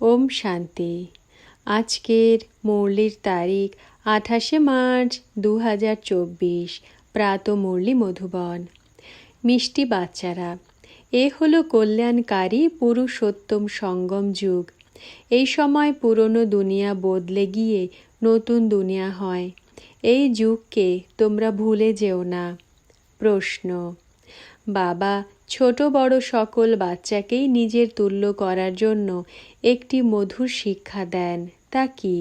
ওম শান্তি। আজকের মুরলির তারিখ 28শে মার্চ 2024, প্রাত মুরলি মধুবন। মিষ্টি বাচ্চারা, এ হলো কল্যাণকারী পুরুষোত্তম সঙ্গম যুগ। এই সময় পুরনো দুনিয়া বদলে গিয়ে নতুন দুনিয়া হয়। এই যুগকে তোমরা ভুলে যেও না। প্রশ্ন: বাবা ছোট বড় সকল বাচ্চাকেই নিজের তুল্য করার জন্য একটি মধুর শিক্ষা দেন, তা কি?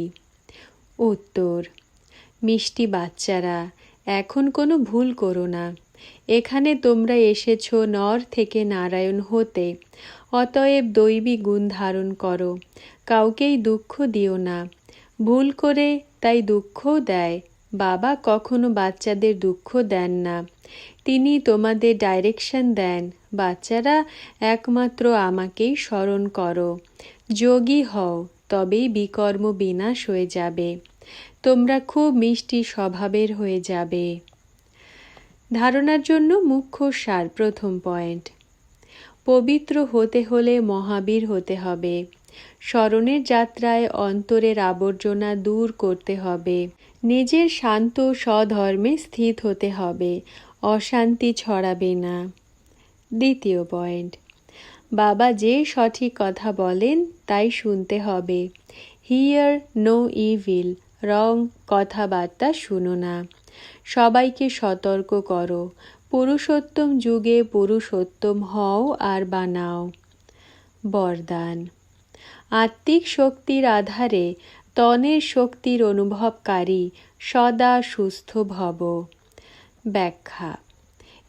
উত্তর: মিষ্টি বাচ্চারা, এখন কোনো ভুল করো না। এখানে তোমরা এসেছো নর থেকে নারায়ণ হতে, অতএব দৈবী গুণ ধারণ করো। কাউকেই দুঃখ দিও না। ভুল করে তাই দুঃখও দেয়। বাবা কখনো বাচ্চাদের দুঃখ দেন না। তিনি তোমাদের ডাইরেকশন দেন। বাচ্চারা, একমাত্র আমাকেই স্মরণ করো। যোগী হও, তবেই বিকর্ম বিনাশ হয়ে যাবে। তোমরা খুব মিষ্টি স্বভাবের হয়ে যাবে। ধারণার জন্য মুখ্য সার। প্রথম পয়েন্ট: পবিত্র হতে হলে মহাবীর হতে হবে। স্মরণের যাত্রায় অন্তরের আবর্জনা দূর করতে হবে। নিজের শান্ত স্বধর্মে স্থিত হতে হবে। অশান্তি ছড়াবে না। দ্বিতীয় পয়েন্ট: বাবা যে সঠিক কথা বলেন তাই শুনতে হবে। হিয়ার নো ইভিল, রং কথাবার্তা শুনো না। সবাইকে সতর্ক করো। পুরুষোত্তম যুগে পুরুষোত্তম হও আর বানাও। বরদান: আত্মিক শক্তির আধারে তনের শক্তির অনুভবকারী সদা সুস্থ ভব। ব্যাখ্যা: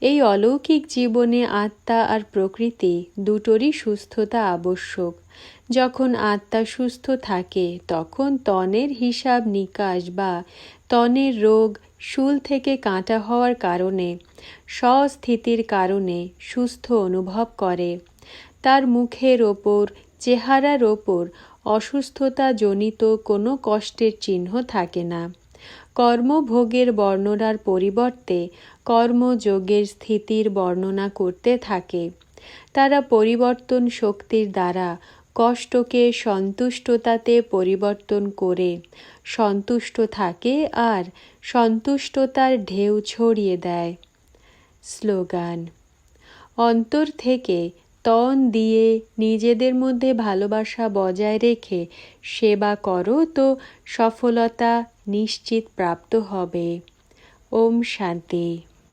এই অলৌকিক জীবনে আত্মা আর প্রকৃতি দুটোরই সুস্থতা আবশ্যক। যখন আত্মা সুস্থ থাকে তখন তনের হিসাব নিকাশ বা তনের রোগ শূল থেকে কাঁটা হওয়ার কারণে স্বস্থিতির কারণে সুস্থ অনুভব করে। তার মুখের ওপর, চেহারার ওপর অসুস্থতাজনিত কোনো কষ্টের চিহ্ন থাকে না। কর্মভোগের বর্ণনার পরিবর্তে কর্মযোগের স্থিতির বর্ণনা করতে থাকে। তারা পরিবর্তন শক্তির দ্বারা কষ্টকে সন্তুষ্টতাতে পরিবর্তন করে সন্তুষ্ট থাকে আর সন্তুষ্টতার ঢেউ ছড়িয়ে দেয়। স্লোগান: অন্তর থেকে তন দিয়ে নিজেদের মধ্যে ভালোবাসা বজায় রেখে সেবা করো তো সফলতা নিশ্চিত প্রাপ্ত হবে। ওম শান্তি।